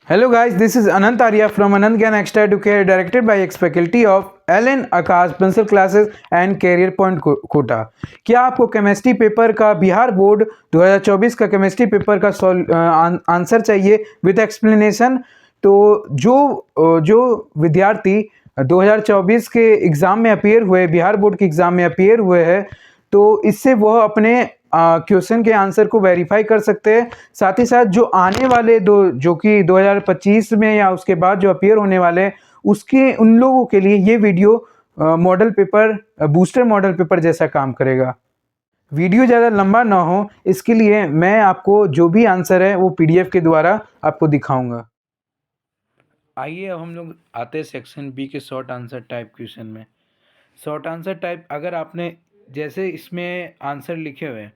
Hello guys, this is Anant Arya from Anant Gyan Extra Educare, directed by ex faculty of LN Akash Pencil Classes and Career Point Kota. क्या आपको chemistry paper का Bihar board 2024 का chemistry paper का answer चाहिए with explanation? तो जो विद्यार्थी 2024 के एग्ज़ाम में अपीयर हुए, बिहार बोर्ड के एग्ज़ाम में अपीयर हुए हैं, तो इससे वह अपने क्वेश्चन के आंसर को वेरीफाई कर सकते हैं। साथ ही साथ जो आने वाले जो कि 2025 में या उसके बाद जो अपीयर होने वाले हैं, उसके उन लोगों के लिए ये video model paper, booster model paper जैसा काम करेगा। वीडियो ज़्यादा लंबा ना हो, इसके लिए मैं आपको जो भी आंसर है वो पीडीएफ के द्वारा आपको दिखाऊंगा। आइए अब हम लोग आते हैं सेक्शन बी के शॉर्ट आंसर टाइप क्वेश्चन में। शॉर्ट आंसर टाइप, अगर आपने जैसे इसमें आंसर लिखे हुए हैं,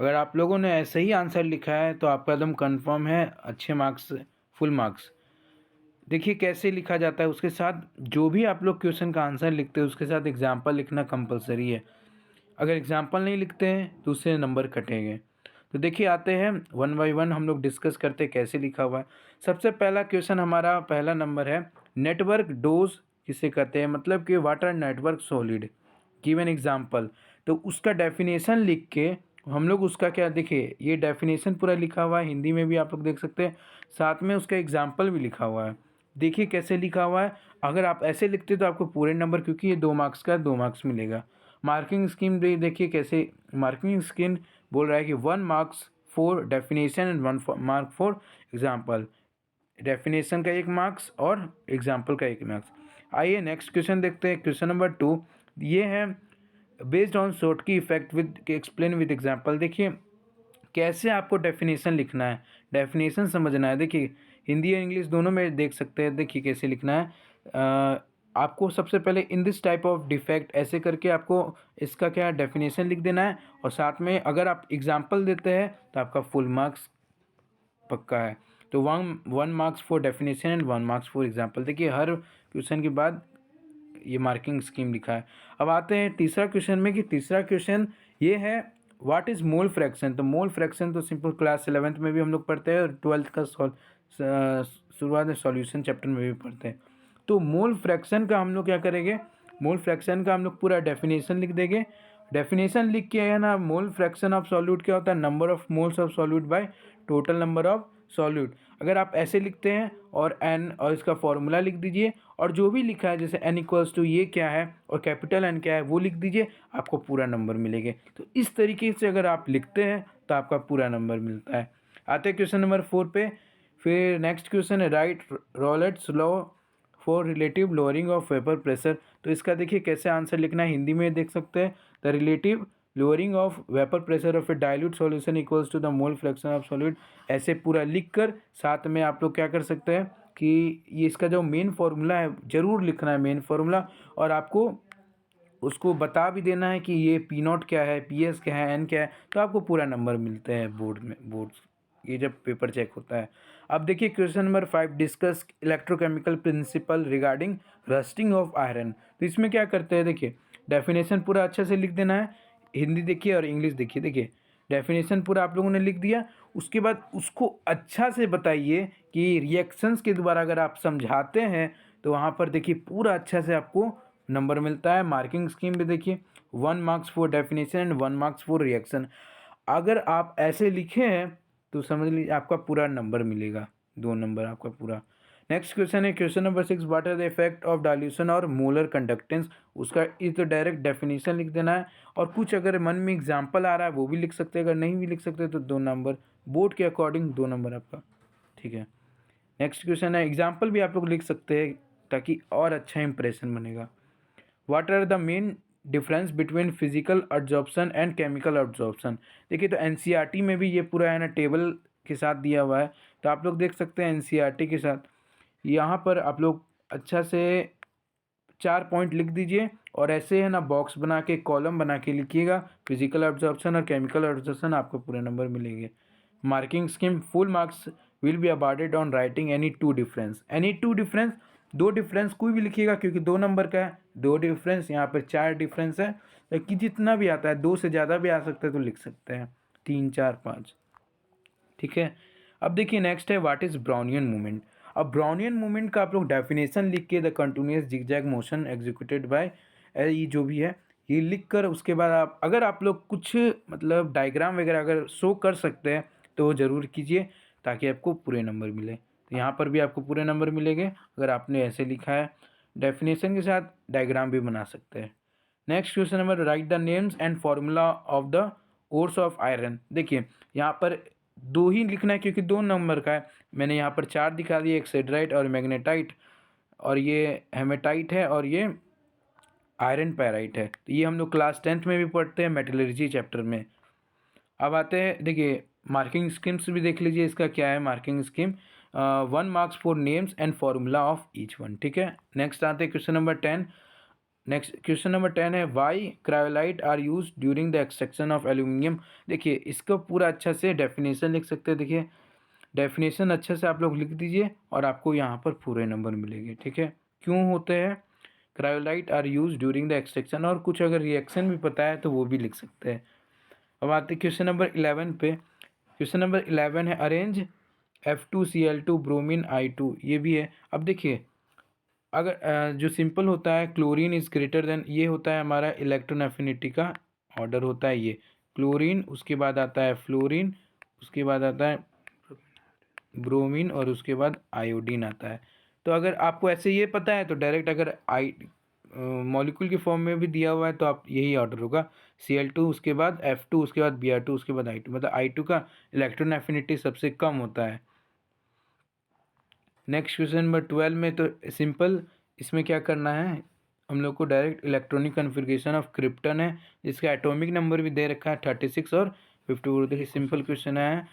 अगर आप लोगों ने ऐसे ही आंसर लिखा है तो आपका एकदम कंफर्म है अच्छे मार्क्स, फुल मार्क्स। देखिए कैसे लिखा जाता है, उसके साथ जो भी आप लोग क्वेश्चन का आंसर लिखते हैं उसके साथ एग्जाम्पल लिखना कंपलसरी है। अगर एग्जाम्पल नहीं लिखते हैं तो उससे नंबर कटेंगे। तो देखिए आते हैं वन बाई वन, हम लोग डिस्कस करते हैं कैसे लिखा हुआ है। सबसे पहला क्वेश्चन, हमारा पहला नंबर है नेटवर्क डोज किसे कहते हैं, मतलब कि water network solid, give an example. तो उसका डेफिनेशन लिख के हम लोग उसका क्या, देखिए ये डेफिनेशन पूरा लिखा हुआ है, हिंदी में भी आप लोग देख सकते हैं, साथ में उसका एग्जाम्पल भी लिखा हुआ है। देखिए कैसे लिखा हुआ है। अगर आप ऐसे लिखते तो आपको पूरे नंबर, क्योंकि ये 2 मार्क्स का 2 मार्क्स मिलेगा। मार्किंग स्कीम देखिए कैसे मार्किंग स्कीम बोल रहा है कि 1 marks for definition and 1 mark for example. Definition का 1 मार्क्स और एग्जाम्पल का 1 मार्क्स। आइए नेक्स्ट क्वेश्चन देखते हैं। क्वेश्चन नंबर 2 ये है बेस्ड ऑन शॉर्ट की effect with explain with example. देखिए कैसे आपको डेफिनेशन लिखना है, डेफिनेशन समझना है। देखिए हिंदी और इंग्लिश दोनों में देख सकते हैं। देखिए कैसे लिखना है। आपको सबसे पहले in this type of defect ऐसे करके आपको इसका क्या डेफिनेशन लिख देना है, और साथ में अगर आप एग्जाम्पल देते हैं तो आपका फुल मार्क्स पक्का है। तो 1 marks for definition and 1 marks for example. देखिए हर क्वेश्चन के बाद ये मार्किंग स्कीम लिखा है। अब आते हैं तीसरा क्वेश्चन में, कि तीसरा क्वेश्चन ये है व्हाट इज़ मोल फ्रैक्शन। तो मोल फ्रैक्शन तो सिंपल क्लास 11th में भी हम लोग पढ़ते हैं और 12th का शुरुआत में सॉल्यूशन चैप्टर में भी पढ़ते हैं। तो मोल फ्रैक्शन का हम लोग क्या करेंगे, मोल फ्रैक्शन का हम लोग पूरा डेफिनेशन लिख देंगे। डेफिनेशन लिख के है ना, मोल फ्रैक्शन ऑफ सॉल्यूट क्या होता है, number of moles of solute by total number of solute. अगर आप ऐसे लिखते हैं और एन और इसका फॉर्मूला लिख दीजिए, और जो भी लिखा है जैसे एन इक्वल्स टू ये क्या है और कैपिटल एन क्या है वो लिख दीजिए, आपको पूरा नंबर मिलेगा। तो इस तरीके से अगर आप लिखते हैं तो आपका पूरा नंबर मिलता है। आते हैं क्वेश्चन नंबर 4 पे। फिर नेक्स्ट क्वेश्चन है write Raoult's law for relative lowering of vapour pressure. तो इसका देखिए कैसे आंसर लिखना है, हिंदी में देख सकते हैं। The relative lowering of vapour pressure of a dilute solution equals to the mole fraction of solid. ऐसे पूरा लिख कर साथ में आप लोग क्या कर सकते हैं कि ये इसका जो मेन फार्मूला है ज़रूर लिखना है, मेन फार्मूला, और आपको उसको बता भी देना है कि ये पी नॉट क्या है, पी एस क्या है, एन क्या है, तो आपको पूरा नंबर मिलते हैं बोर्ड में, ये जब पेपर चेक होता है। अब देखिए question number 5 discuss electrochemical principle regarding rusting of iron. तो इसमें क्या करते हैं, देखिए डेफिनेशन पूरा अच्छे से लिख देना है, हिंदी देखिए और इंग्लिश देखिए। देखिए डेफिनेशन पूरा आप लोगों ने लिख दिया, उसके बाद उसको अच्छा से बताइए कि रिएक्शंस के द्वारा अगर आप समझाते हैं तो वहाँ पर देखिए पूरा अच्छा से आपको नंबर मिलता है। मार्किंग स्कीम भी देखिए 1 marks for definition and 1 marks for reaction. अगर आप ऐसे लिखे हैं तो समझ लीजिए आपका पूरा नंबर मिलेगा, 2 नंबर आपका पूरा। नेक्स्ट क्वेश्चन है question number 6 what are the effect of dilution और मोलर कंडक्टेंस। उसका इस तो डायरेक्ट डेफिनेशन लिख देना है, और कुछ अगर मन में एग्जाम्पल आ रहा है वो भी लिख सकते हैं, अगर नहीं भी लिख सकते तो 2 नंबर बोर्ड के अकॉर्डिंग 2 नंबर आपका, ठीक है। नेक्स्ट क्वेश्चन है एग्जाम्पल भी आप लोग लिख सकते हैं ताकि और अच्छा इंप्रेशन बनेगा। What are the main difference between physical absorption and chemical absorption. देखिए तो एनसीईआरटी में भी ये पूरा है ना टेबल के साथ दिया हुआ है, तो आप लोग देख सकते हैं एनसीईआरटी के साथ। यहाँ पर आप लोग अच्छा से 4 पॉइंट लिख दीजिए, और ऐसे है ना बॉक्स बना के कॉलम बना के लिखिएगा फिजिकल एब्जॉर्प्शन और केमिकल एब्जॉर्प्शन, आपको पूरे नंबर मिलेंगे। Marking scheme full marks will be awarded on writing any two difference. Any two difference, 2 difference कोई भी लिखिएगा, क्योंकि 2 नंबर का है, 2 डिफरेंस, यहाँ पर 4 डिफरेंस है, कि जितना भी आता है 2 से ज़्यादा भी आ सकता है तो लिख सकते हैं, 3 4 5, ठीक है। अब देखिए नेक्स्ट है व्हाट इज़ ब्राउनियन मूवमेंट। अब ब्राउनियन मूवमेंट का आप लोग डेफिनेशन लिख के the continuous zigzag motion executed by ये जो भी है ये लिख कर उसके बाद आप अगर आप लोग कुछ मतलब डायग्राम वगैरह अगर शो कर सकते हैं तो वो ज़रूर कीजिए ताकि आपको पूरे नंबर मिले। तो यहाँ पर भी आपको पूरे नंबर मिलेंगे अगर आपने ऐसे लिखा है। डेफिनेशन के साथ डायग्राम भी बना सकते हैं। Next question number right the names and formula of the ores of iron. देखिए यहाँ पर दो ही लिखना है क्योंकि 2 नंबर का है। मैंने यहाँ पर 4 दिखा दिए, एक सेड्राइट और मैग्नेटाइट और ये हेमेटाइट है और ये आयरन पैराइट है। तो ये हम लोग क्लास 10th में भी पढ़ते हैं मेटलर्जी चैप्टर में। अब आते हैं, देखिए मार्किंग स्कीम्स भी देख लीजिए इसका क्या है marking scheme. 1 marks for names and formula of each one, ठीक है। नेक्स्ट आते हैं question number 10। Next question number 10 है why cryolite are use during the extraction of aluminium. देखिए इसको पूरा अच्छा से डेफिनेशन लिख सकते हैं। देखिए डेफिनेशन अच्छे से आप लोग लिख दीजिए और आपको यहाँ पर पूरे नंबर मिलेंगे, ठीक है। क्यों होते हैं cryolite are use during the extraction, और कुछ अगर रिएक्शन भी पता है तो वो भी लिख सकते हैं। अब आते हैं क्वेश्चन नंबर 11 पे। क्वेश्चन नंबर 11 है अरेंज F2Cl2 ब्रोमीन I2, ये भी है। अब देखिए अगर जो सिंपल होता है क्लोरीन इज़ ग्रेटर देन, ये होता है हमारा इलेक्ट्रॉन एफिनिटी का ऑर्डर होता है। ये क्लोरीन, उसके बाद आता है फ्लोरीन, उसके बाद आता है ब्रोमीन और उसके बाद आयोडीन आता है। तो अगर आपको ऐसे ये पता है तो डायरेक्ट अगर मॉलिक्यूल की फॉर्म में भी दिया हुआ है तो आप यही ऑर्डर होगा Cl2 उसके बाद F2 उसके बाद Br2 उसके बाद I2, मतलब I2 का इलेक्ट्रॉन एफिनिटी सबसे कम होता है। नेक्स्ट क्वेश्चन नंबर 12 में तो सिंपल, इसमें क्या करना है हम लोग को direct electronic configuration of krypton है जिसका एटॉमिक नंबर भी दे रखा है 36 और 54। देखिए सिंपल क्वेश्चन है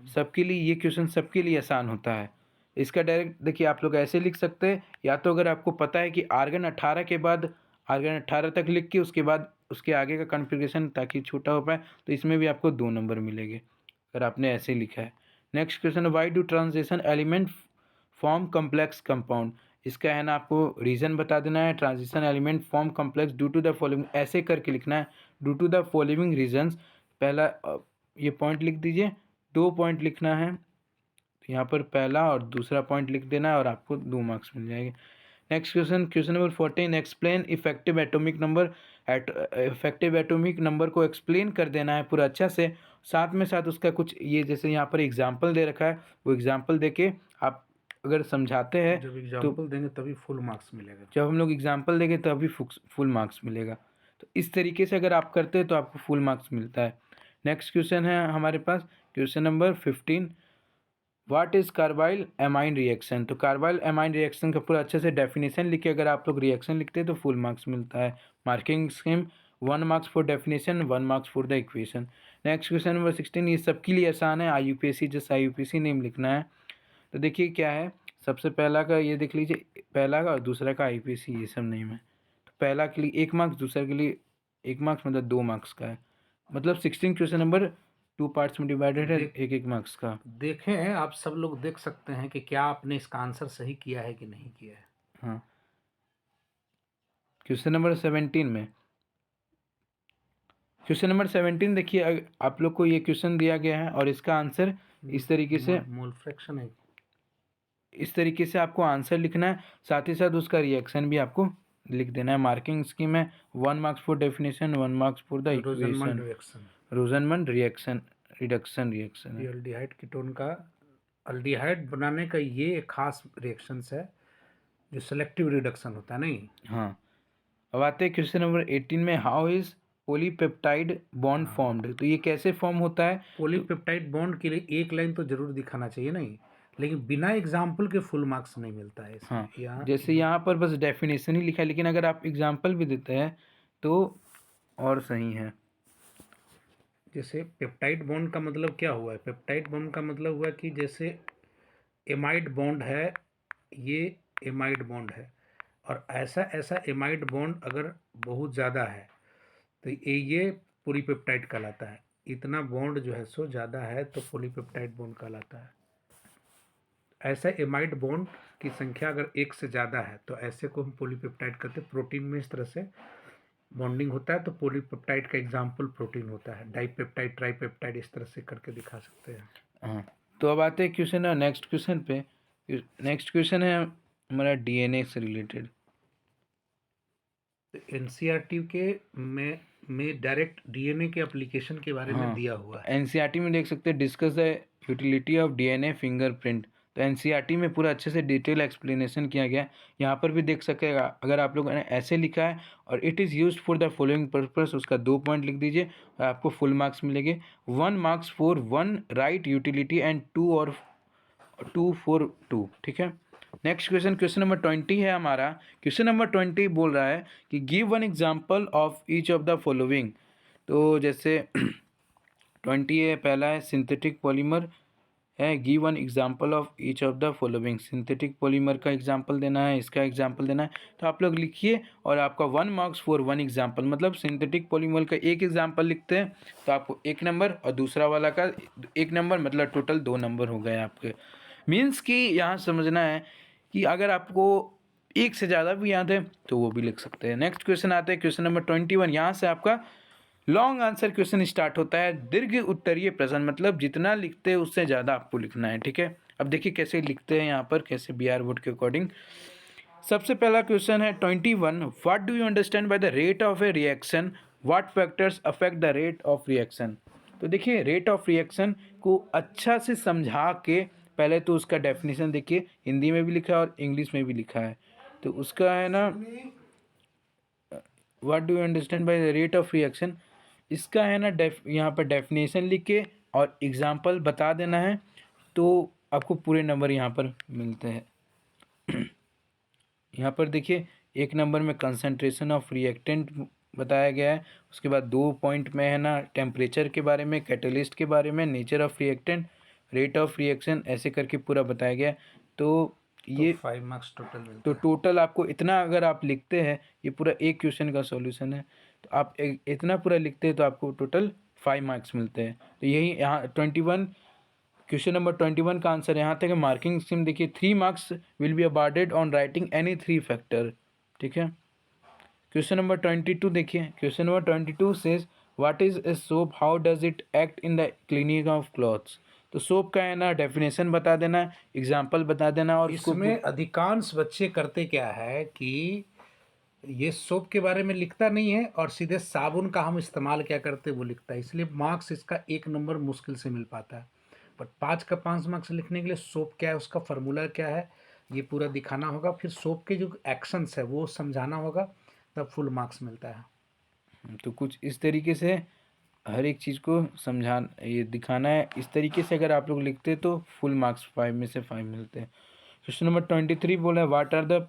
सबके लिए, ये क्वेश्चन सबके लिए आसान होता है। इसका डायरेक्ट देखिए आप लोग ऐसे लिख सकते हैं, या तो अगर आपको पता है कि आर्गन 18 के बाद आर्गन 18 तक लिख के उसके बाद उसके आगे का कन्फिग्रेशन ताकि छोटा हो पाए, तो इसमें भी आपको 2 नंबर मिलेंगे अगर आपने ऐसे लिखा है। Next question, why do transition element form complex compound. इसका है ना आपको रीज़न बता देना है। Transition element form complex due to the following, ऐसे करके लिखना है due to the following reasons. पहला ये पॉइंट लिख दीजिए, 2 पॉइंट लिखना है, तो यहाँ पर पहला और दूसरा पॉइंट लिख देना है और आपको 2 मार्क्स मिल जाएंगे। Next question, question number 14, explain effective atomic number. Effective atomic number को एक्सप्लेन कर देना है पूरा अच्छा से, साथ में साथ उसका कुछ ये जैसे यहाँ पर एग्जाम्पल दे रखा है वो एग्जाम्पल दे के आप अगर समझाते हैं जब एग्जाम्पल देंगे तभी फुल मार्क्स मिलेगा। जब हम लोग एग्जाम्पल देंगे तभी फुल मार्क्स मिलेगा। तो इस तरीके से अगर आप करते हैं तो आपको फुल मार्क्स मिलता है। नेक्स्ट क्वेश्चन है हमारे पास question number 15, what is carbylamine reaction. तो कार्बाइल एमाइन रिएक्शन का पूरा अच्छे से डेफिनेशन लिख के अगर आप लोग रिएक्शन लिखते हैं तो फुल मार्क्स मिलता है। Marking scheme 1 marks for definition, 1 marks for the equation. Next question number 16, ये सबके लिए आसान है। IUPAC जैसे IUPAC नेम लिखना है। तो देखिए क्या है, सबसे पहला का ये देख लीजिए, पहला का और दूसरा का IUPAC ये सब नेम है। तो पहला के लिए 1 मार्क्स, दूसरे के लिए 1 मार्क्स, मतलब 2 मार्क्स का है। मतलब 16 क्वेश्चन नंबर 2 पार्ट्स में डिवाइडेड है, 1-1 मार्क्स का। देखें आप सब लोग देख सकते हैं कि क्या आपने इसका आंसर सही किया है कि नहीं किया है। हाँ, क्वेश्चन नंबर 17 में, क्वेश्चन नंबर 17 देखिए आप लोग को ये क्वेश्चन दिया गया है और इसका आंसर इस तरीके से, मोल फ्रैक्शन है। इस तरीके से आपको आंसर लिखना है, साथ ही साथ उसका रिएक्शन भी आपको लिख देना है। मार्किंग स्कीम है 1 marks for definition, 1 marks for the equation. रोजनमंड reaction reduction reaction है। एल्डिहाइड कीटोन का एल्डिहाइड बनाने का ये एक खास रिएक्शंस है जो सेलेक्टिव रिडक्शन होता है, नहीं। हाँ, अब आते हैं क्वेश्चन नंबर 18 में, how is polypeptide bond formed. तो ये कैसे फॉर्म होता है। पॉलीपेप्टाइड बॉन्ड के लिए एक लाइन तो जरूर दिखाना चाहिए, नहीं, लेकिन बिना एग्जाम्पल के फुल मार्क्स नहीं मिलता है इसमें। हाँ, जैसे यहाँ पर बस डेफिनेशन ही लिखा है, लेकिन अगर आप एग्जाम्पल भी देते हैं तो और सही है। जैसे पेप्टाइड बॉन्ड का मतलब क्या हुआ है, पेप्टाइड बॉन्ड का मतलब हुआ कि जैसे एमाइड बॉन्ड है, ये एमाइड बॉन्ड है, और ऐसा ऐसा एमाइड बॉन्ड अगर बहुत ज़्यादा है तो ये पॉलीपेप्टाइड कहलाता है। इतना बॉन्ड जो है सो ज़्यादा है तो पॉलीपेप्टाइड बॉन्ड कहलाता है। ऐसा एमाइड बॉन्ड की संख्या अगर 1 से ज़्यादा है तो ऐसे को हम पॉलीपेप्टाइड कहते हैं। प्रोटीन में इस तरह से बॉन्डिंग होता है तो पॉलीपेप्टाइड का एग्जाम्पल प्रोटीन होता है। डाइपेप्टाइड, ट्राइपेप्टाइड, इस तरह से करके दिखा सकते हैं। हाँ, तो अब आते हैं क्वेश्चन नेक्स्ट क्वेश्चन पे। नेक्स्ट क्वेश्चन है हमारा डीएनए से रिलेटेड। एनसीईआरटी के में डायरेक्ट डीएनए के एप्लीकेशन के बारे में दिया हुआ है। एनसीईआरटी में देख सकते हैं discuss the utility of DNA fingerprint. तो एनसीईआरटी में पूरा अच्छे से डिटेल एक्सप्लेनेशन किया गया है। यहाँ पर भी देख सकेगा, अगर आप लोगों ने ऐसे लिखा है और it is used for the following purpose, उसका 2 पॉइंट लिख दीजिए और आपको फुल मार्क्स मिलेंगे। 1 marks for 1 right utility and 2 for 2। ठीक है। नेक्स्ट क्वेश्चन नंबर 20 है हमारा। क्वेश्चन नंबर 20 बोल रहा है कि give one example of each of the following. तो जैसे 20 है, पहला है सिंथेटिक पॉलीमर है, give one example of each of the following. Synthetic polymer का एग्जांपल देना है, इसका एग्जांपल देना है। तो आप लोग लिखिए और आपका 1 मार्क्स फॉर 1 एग्जांपल, मतलब सिंथेटिक पॉलीमर का एक एग्जांपल लिखते हैं तो आपको 1 नंबर और दूसरा वाला का 1 नंबर, मतलब टोटल 2 नंबर हो गए आपके। मीन्स कि यहाँ समझना है कि अगर आपको एक से ज़्यादा भी याद है तो वो भी लिख सकते हैं। नेक्स्ट क्वेश्चन आता है क्वेश्चन नंबर 21। यहाँ से आपका लॉन्ग आंसर क्वेश्चन स्टार्ट होता है। दीर्घ उत्तरीय प्रश्न, मतलब जितना लिखते हैं उससे ज़्यादा आपको लिखना है। ठीक है। अब देखिए कैसे लिखते हैं यहाँ पर, कैसे BR बोर्ड के अकॉर्डिंग। सबसे पहला क्वेश्चन है 21। What do you understand by the rate of A reaction, what factors affect the rate of reaction. तो देखिए रेट ऑफ रिएक्शन को अच्छा से समझा के पहले तो उसका डेफिनेशन देखिए, हिंदी में भी लिखा है और इंग्लिश में भी लिखा है। तो उसका है ना, what do you understand by the rate of reaction, इसका है ना यहाँ पर डेफिनेशन लिख के और एग्जाम्पल बता देना है, तो आपको पूरे नंबर यहाँ पर मिलते हैं। यहाँ पर देखिए 1 नंबर में कंसंट्रेशन ऑफ रिएक्टेंट बताया गया है। उसके बाद 2 पॉइंट में है ना टेम्परेचर के बारे में, कैटलिस्ट के बारे में, nature of reactant, rate of reaction, ऐसे करके पूरा बताया गया है। तो ये 5 मार्क्स टोटल मिलता तो है। टोटल आपको इतना अगर आप लिखते हैं, ये पूरा एक क्वेश्चन का सॉल्यूशन है, तो आप इतना पूरा लिखते हैं तो आपको टोटल 5 मार्क्स मिलते हैं। तो यही यहाँ 21 क्वेश्चन नंबर 21 का आंसर यहाँ तक है। मार्किंग स्कीम देखिए 3 marks will be awarded on writing any 3 factor. ठीक है। क्वेश्चन नंबर 22 देखिए। Question number 22 says what is a soap, how does it act in the cleaning of clothes. तो soap का है ना डेफिनेशन बता देना, एग्जाम्पल बता देना। और इसमें अधिकांश बच्चे करते क्या है कि ये सोप के बारे में लिखता नहीं है और सीधे साबुन का हम इस्तेमाल क्या करते हैं वो लिखता है, इसलिए मार्क्स इसका 1 नंबर मुश्किल से मिल पाता है। बट 5 का 5 मार्क्स लिखने के लिए सोप क्या है, उसका फार्मूला क्या है, ये पूरा दिखाना होगा। फिर सोप के जो एक्शंस है वो समझाना होगा, तब फुल मार्क्स मिलता है। तो कुछ इस तरीके से हर एक चीज़ को ये दिखाना है। इस तरीके से अगर आप लोग लिखते तो फुल मार्क्स 5 में से 5 मिलते हैं। क्वेश्चन नंबर 23 बोला है what are the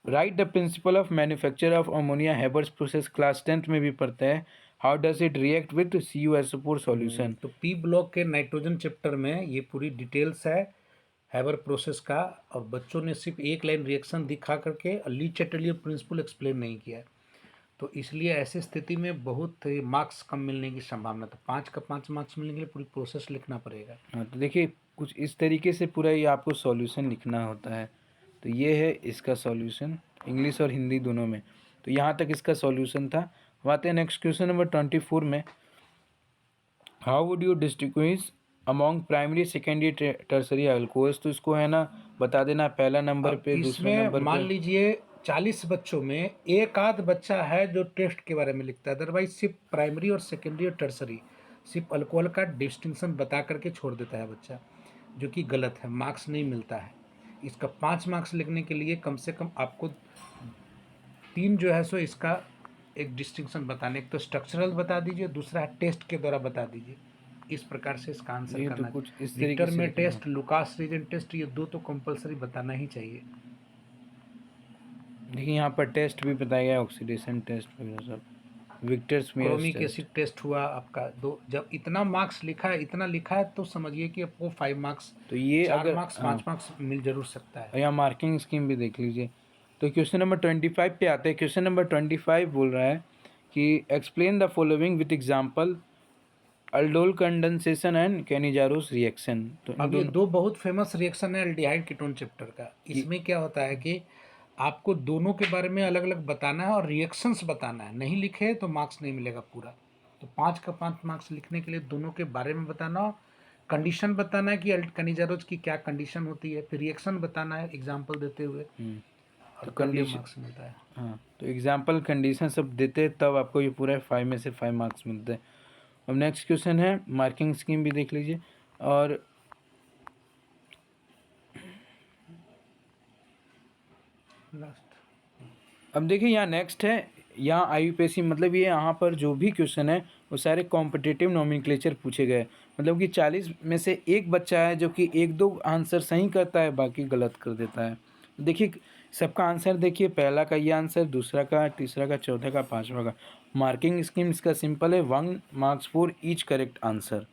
right the principle of manufacture of ammonia, Haber's process, class 10th में भी पढ़ता है। How does it react with CuSO4 solution. तो पी ब्लॉक के नाइट्रोजन चैप्टर में ये पूरी डिटेल्स है हैबर प्रोसेस का, और बच्चों ने सिर्फ एक लाइन रिएक्शन दिखा करके ली चैटलियर प्रिंसिपल एक्सप्लेन नहीं किया है। तो इसलिए ऐसी स्थिति में बहुत मार्क्स कम मिलने की संभावना। तो 5 का 5 मार्क्स मिलने के लिए पूरी प्रोसेस लिखना पड़ेगा। हाँ, तो देखिए कुछ इस तरीके से पूरा ये आपको सॉल्यूशन लिखना होता है। तो ये है इसका सॉल्यूशन, इंग्लिश और हिंदी दोनों में। तो यहाँ तक इसका सॉल्यूशन था। अब आते हैं नेक्स्ट क्वेश्चन नंबर 24 में। How would you distinguish among primary, secondary, tertiary alcohols. तो इसको है ना बता देना, पहला नंबर पे, दूसरे इसमें नंबर मान पे। लीजिए 40 बच्चों में एक आध बच्चा है जो टेस्ट के बारे में लिखता है, अदरवाइज सिर्फ प्राइमरी और सेकेंडरी और टर्सरी सिर्फ अल्कोहल का डिस्टिंक्शन बता करके छोड़ देता है बच्चा, जो कि गलत है, मार्क्स नहीं मिलता है। इसका 5 मार्क्स लिखने के लिए कम से कम आपको 3 जो है सो इसका एक डिस्टिंक्शन बताने, एक तो स्ट्रक्चरल बता दीजिए, दूसरा है टेस्ट के द्वारा बता दीजिए। इस प्रकार से इसका आंसर ये तो करना कुछ इस है। तरीके रिक्टर से में लिखना टेस्ट, लुकास रीजन टेस्ट, ये 2 तो कंपलसरी बताना ही चाहिए। देखिए यहाँ पर टेस्ट भी बताया गया, ऑक्सीडेशन टेस्ट वगैरह सब, Victor's chromic test. Acid test हुआ आपका 2। जब इतना मार्क्स लिखा है, इतना लिखा है, तो समझिए कि आपको 5 मार्क्स, तो ये 4 अगर मार्क्स, हाँ, 5 मार्क्स मिल जरूर सकता है। और यहाँ मार्किंग स्कीम भी देख लीजिए। तो क्वेश्चन नंबर 25 पे आते हैं। क्वेश्चन नंबर 25 बोल रहा है कि explain the following with example aldol condensation and Cannizzaro's reaction. तो इन अब ये दोनों 2 बहुत फेमस रिएक्शन है एल्डिहाइड कीटोन चैप्टर का। इसमें क्या होता है कि आपको दोनों के बारे में अलग अलग बताना है और रिएक्शंस बताना है। नहीं लिखे तो मार्क्स नहीं मिलेगा पूरा। तो 5 का 5 मार्क्स लिखने के लिए दोनों के बारे में बताना, कंडीशन बताना है कि अल्कनीजारोज की क्या कंडीशन होती है, फिर रिएक्शन बताना है एग्जांपल देते हुए, और तो तब ये कंडीशन, मार्क्स मिलता है। हाँ, तो एग्जाम्पल कंडीशन सब देते तब आपको ये पूरा 5 में से 5 मार्क्स मिलते हैं। अब नेक्स्ट क्वेश्चन है, मार्किंग स्कीम भी देख लीजिए। और लास्ट अब देखिए यहाँ नेक्स्ट है, यहाँ IUPAC मतलब ये यहाँ पर जो भी क्वेश्चन है वो सारे कॉम्पिटिटिव नोमेनक्लेचर पूछे गए। मतलब कि 40 में से एक बच्चा है जो कि 1-2 आंसर सही करता है, बाकी गलत कर देता है। देखिए सबका आंसर देखिए, पहला का ये आंसर, दूसरा का, तीसरा का, चौथा का, पाँचवा का। मार्किंग स्कीम इसका सिंपल है, 1 marks for each correct answer.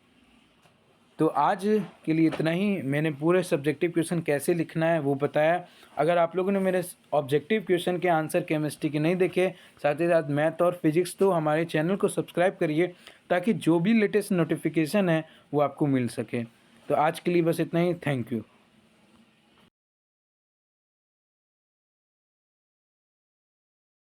तो आज के लिए इतना ही। मैंने पूरे सब्जेक्टिव क्वेश्चन कैसे लिखना है वो बताया। अगर आप लोगों ने मेरे ऑब्जेक्टिव क्वेश्चन के आंसर केमिस्ट्री के नहीं देखे, साथ ही साथ मैथ और फिजिक्स, तो हमारे चैनल को सब्सक्राइब करिए ताकि जो भी लेटेस्ट नोटिफिकेशन है वो आपको मिल सके। तो आज के लिए बस इतना ही। Thank you.